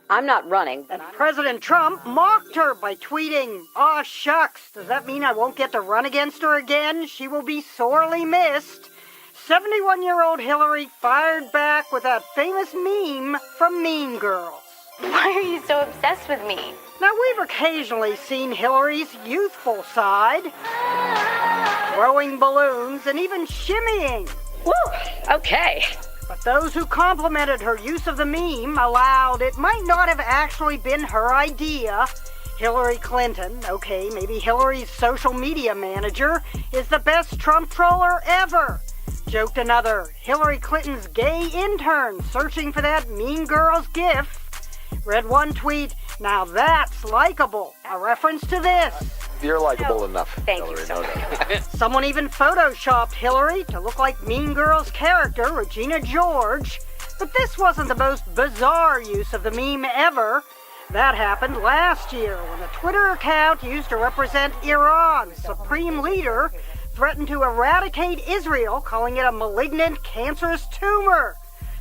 I'm not running. And President Trump mocked her by tweeting, "Aw, shucks, does that mean I won't get to run against her again? She will be sorely missed." 71-year-old Hillary fired back with that famous meme from Mean Girls. Why are you so obsessed with me? Now, we've occasionally seen Hillary's youthful side, throwing balloons and even shimmying. Woo, okay. But those who complimented her use of the meme allowed it might not have actually been her idea. Hillary Clinton, okay, maybe Hillary's social media manager, is the best Trump troller ever. Joked another, Hillary Clinton's gay intern searching for that Mean Girls gif. Read one tweet, "Now that's likable," a reference to this. You're likable enough. Thank Hillary, you so no much. doubt. Someone even photoshopped Hillary to look like Mean Girls character Regina George. But this wasn't the most bizarre use of the meme ever. That happened last year when a Twitter account used to represent Iran's supreme leader threatened to eradicate Israel, calling it a malignant, cancerous tumor.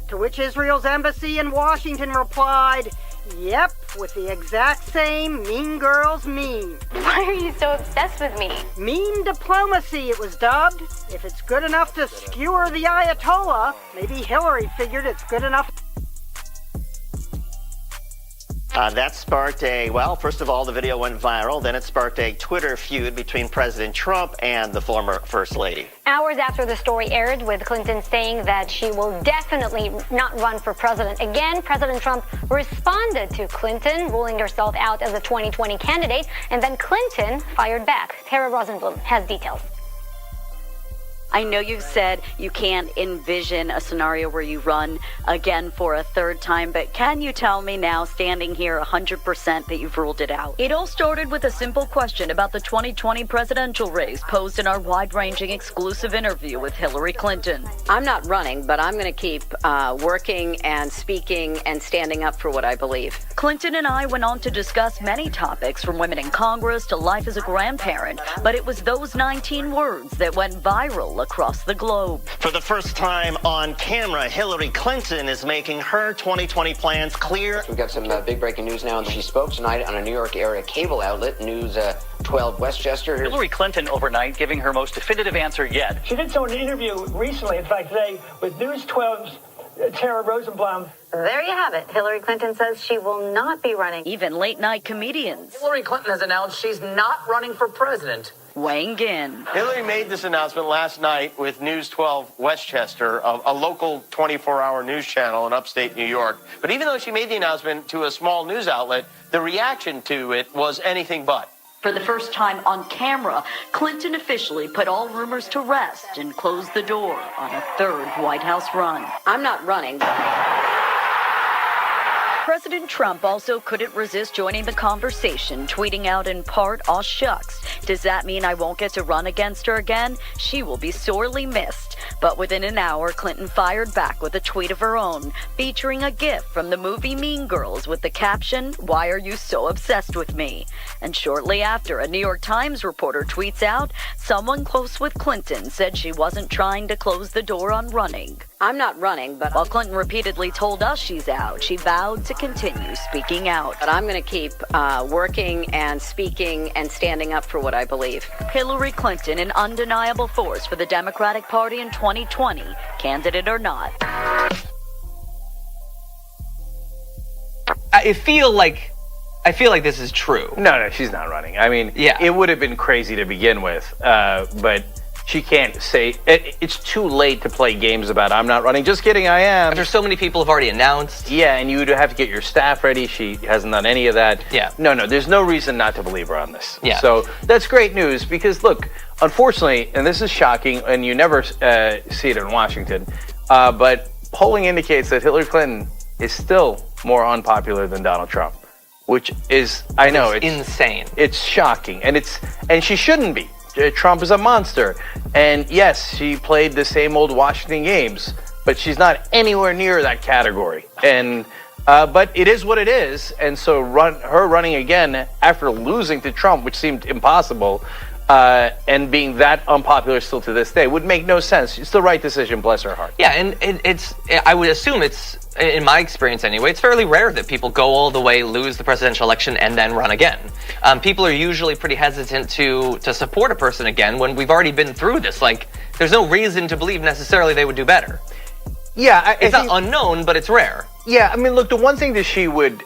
To which Israel's embassy in Washington replied, "Yep," with the exact same Mean Girls meme. Why are you so obsessed with me? Mean diplomacy, it was dubbed. If it's good enough to skewer the Ayatollah, maybe Hillary figured it's good enough. That sparked first of all, the video went viral. Then it sparked a Twitter feud between President Trump and the former First Lady. Hours after the story aired, with Clinton saying that she will definitely not run for president again, President Trump responded to Clinton, ruling herself out as a 2020 candidate, and then Clinton fired back. Tara Rosenblum has details. I know you've said you can't envision a scenario where you run again for a third time, but can you tell me now, standing here 100%, that you've ruled it out? It all started with a simple question about the 2020 presidential race posed in our wide-ranging exclusive interview with Hillary Clinton. I'm not running, but I'm going to keep working and speaking and standing up for what I believe. Clinton and I went on to discuss many topics, from women in Congress to life as a grandparent, but it was those 19 words that went viral across the globe. For the first time on camera, Hillary Clinton is making her 2020 plans clear. We've got some big breaking news now. She spoke tonight on a New York area cable outlet, News 12 Westchester. Hillary Clinton overnight giving her most definitive answer yet. She did so in an interview recently, in fact today, with News 12's Tara Rosenblum. There you have it. Hillary Clinton says she will not be running. Even late-night comedians Hillary Clinton has announced she's not running for president. weighing in. Hillary made this announcement last night with News 12 Westchester, a local 24-hour news channel in upstate New York. But even though she made the announcement to a small news outlet, the reaction to it was anything but. For the first time on camera, Clinton officially put all rumors to rest and closed the door on a third White House run. I'm not running. President Trump also couldn't resist joining the conversation, tweeting out in part, "Aw shucks, does that mean I won't get to run against her again? She will be sorely missed." But within an hour, Clinton fired back with a tweet of her own, featuring a gif from the movie Mean Girls with the caption, "Why are you so obsessed with me?" And shortly after, a New York Times reporter tweets out, someone close with Clinton said she wasn't trying to close the door on running. I'm not running, but While Clinton repeatedly told us she's out, she vowed to continue speaking out. But I'm going to keep working and speaking and standing up for what I believe. Hillary Clinton, an undeniable force for the Democratic Party in 2020, candidate or not. I feel like this is true. No, she's not running. I mean, yeah, it would have been crazy to begin with, but she can't say it's too late to play games about I'm not running. Just kidding, I am. After so many people have already announced. Yeah, and you'd have to get your staff ready. She hasn't done any of that. Yeah. No, there's no reason not to believe her on this. Yeah. So that's great news because, look, unfortunately, and this is shocking, and you never see it in Washington, but polling indicates that Hillary Clinton is still more unpopular than Donald Trump, which is, I know, it's insane. It's shocking, and she shouldn't be. Trump is a monster, and yes, she played the same old Washington games, but she's not anywhere near that category. And but it is what it is, and so her running again after losing to Trump, which seemed impossible, and being that unpopular still to this day would make no sense. It's the right decision, bless her heart. Yeah, and I would assume it's, in my experience anyway, it's fairly rare that people go all the way, lose the presidential election, and then run again. People are usually pretty hesitant to support a person again when we've already been through this. Like, there's no reason to believe necessarily they would do better. Yeah, it's not unknown, but it's rare. Yeah, I mean, look, the one thing that she would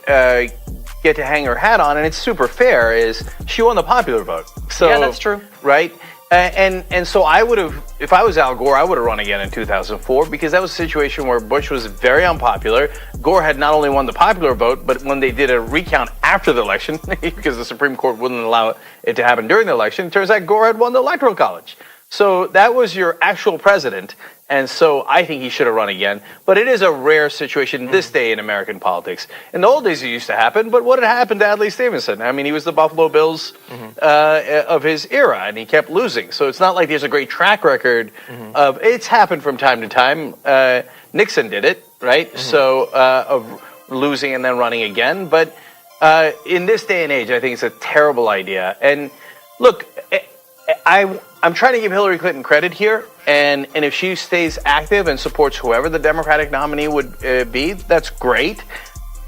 get to hang her hat on, and it's super fair, is she won the popular vote. So, yeah, that's true. Right? And so I would have, if I was Al Gore, I would have run again in 2004, because that was a situation where Bush was very unpopular. Gore had not only won the popular vote, but when they did a recount after the election, because the Supreme Court wouldn't allow it to happen during the election, it turns out Gore had won the Electoral College. So that was your actual president, and so I think he should have run again. But it is a rare situation this day in American politics. In the old days, it used to happen, but what had happened to Adlai Stevenson? I mean, he was the Buffalo Bills of his era, and he kept losing. So it's not like there's a great track record of, it's happened from time to time. Nixon did it, right? So of losing and then running again. But in this day and age, I think it's a terrible idea. And look, I'm trying to give Hillary Clinton credit here, and if she stays active and supports whoever the Democratic nominee would be, that's great.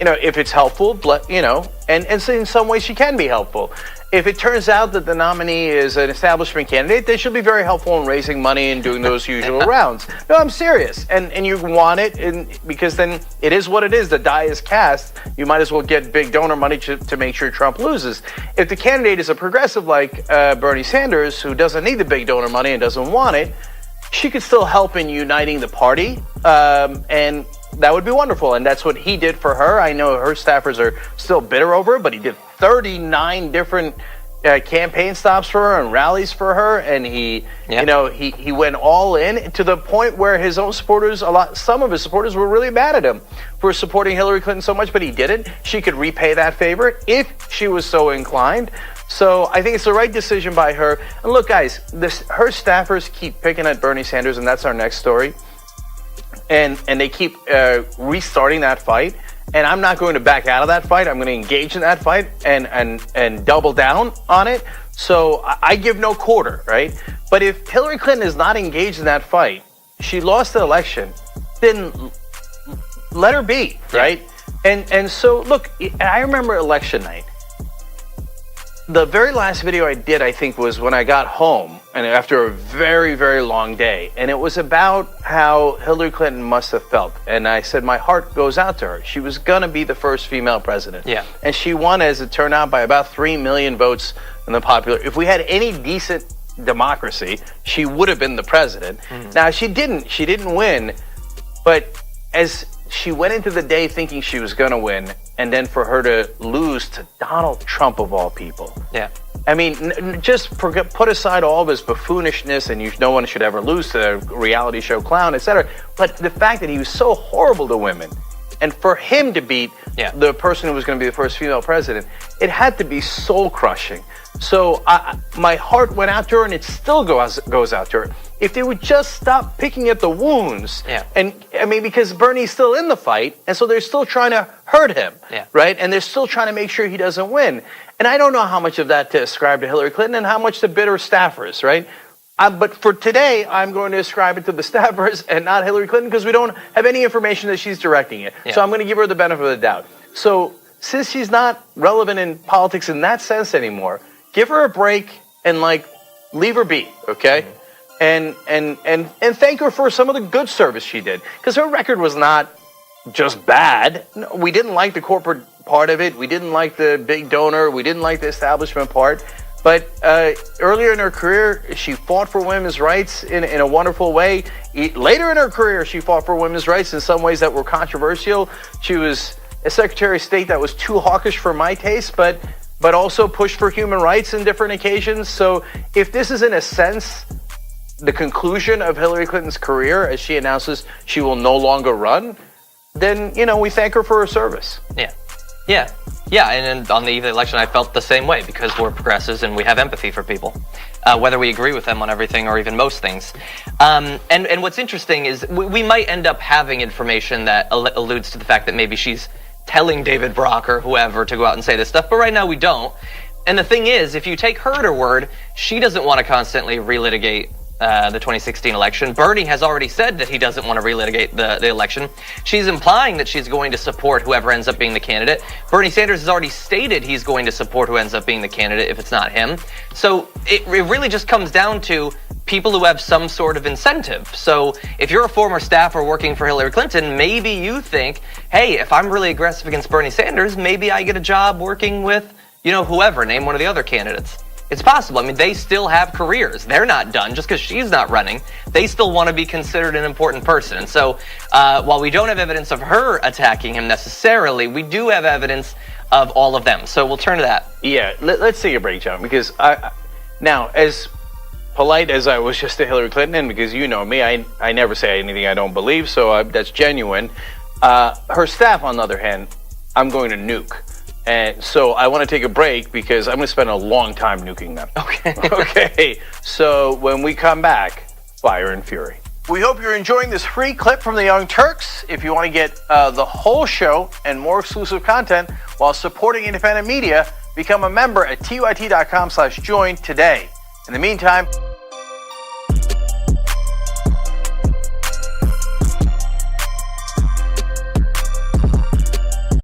You know, if it's helpful, and so in some ways she can be helpful. If it turns out that the nominee is an establishment candidate, they should be very helpful in raising money and doing those usual rounds. No, I'm serious. And you want it, because then it is what it is. The die is cast. You might as well get big donor money to make sure Trump loses. If the candidate is a progressive like Bernie Sanders, who doesn't need the big donor money and doesn't want it, she could still help in uniting the party, and that would be wonderful. And that's what he did for her. I know her staffers are still bitter over it, but he did 39 different campaign stops for her and rallies for her, and he went all in, to the point where his own supporters, some of his supporters were really mad at him for supporting Hillary Clinton so much, but he didn't. She could repay that favor if she was so inclined. So I think it's the right decision by her. And look, guys, her staffers keep picking at Bernie Sanders, and that's our next story. And they keep restarting that fight. And I'm not going to back out of that fight. I'm going to engage in that fight and double down on it. So I give no quarter, right? But if Hillary Clinton is not engaged in that fight, she lost the election, then let her be, right? And so, look, I remember election night. The very last video I did, I think, was when I got home, and after a very, very long day. And it was about how Hillary Clinton must have felt. And I said, my heart goes out to her. She was going to be the first female president. Yeah. And she won, as it turned out, by about 3 million votes in the popular. If we had any decent democracy, she would have been the president. Now, she didn't win. But as she went into the day thinking she was going to win, and then for her to lose to Donald Trump, of all people. Yeah. I mean, just put aside all of his buffoonishness, and no one should ever lose to a reality show clown, etc. But the fact that he was so horrible to women, and for him to beat the person who was going to be the first female president, it had to be soul-crushing. So my heart went out to her, and it still goes out to her. If they would just stop picking at the wounds, and I mean, because Bernie's still in the fight, and so they're still trying to hurt him, right? And they're still trying to make sure he doesn't win. And I don't know how much of that to ascribe to Hillary Clinton and how much to bitter staffers, right? But for today, I'm going to ascribe it to the staffers and not Hillary Clinton, because we don't have any information that she's directing it. So I'm going to give her the benefit of the doubt. So since she's not relevant in politics in that sense anymore, give her a break and leave her be, okay? And thank her for some of the good service she did, because her record was not just bad. No, we didn't like the corporate part of it. We didn't like the big donor. We didn't like the establishment part. But earlier in her career, she fought for women's rights in a wonderful way. Later in her career, she fought for women's rights in some ways that were controversial. She was a Secretary of State that was too hawkish for my taste, but also pushed for human rights in different occasions. So if this is, in a sense, the conclusion of Hillary Clinton's career, as she announces she will no longer run, then, we thank her for her service. Yeah, and on the eve of the election, I felt the same way, because we're progressives and we have empathy for people, whether we agree with them on everything or even most things. And what's interesting is we might end up having information that alludes to the fact that maybe she's telling David Brock or whoever to go out and say this stuff, but right now we don't. And the thing is, if you take her at her word, she doesn't want to constantly relitigate the 2016 election. Bernie has already said that he doesn't want to relitigate the election. She's implying that she's going to support whoever ends up being the candidate. Bernie Sanders has already stated he's going to support who ends up being the candidate if it's not him. So it really just comes down to people who have some sort of incentive. So if you're a former staffer working for Hillary Clinton, maybe you think, hey, if I'm really aggressive against Bernie Sanders, maybe I get a job working with, whoever, name one of the other candidates. It's possible. I mean, they still have careers. They're not done just because she's not running. They still want to be considered an important person. And so while we don't have evidence of her attacking him necessarily, we do have evidence of all of them. So we'll turn to that. Yeah, let's take a break, John, because now, as polite as I was just to Hillary Clinton, and because you know me, I never say anything I don't believe, so that's genuine. Her staff, on the other hand, I'm going to nuke. And so I want to take a break because I'm going to spend a long time nuking them. Okay. Okay. So when we come back, Fire and Fury. We hope you're enjoying this free clip from the Young Turks. If you want to get the whole show and more exclusive content while supporting independent media, become a member at TYT.com/join today. In the meantime,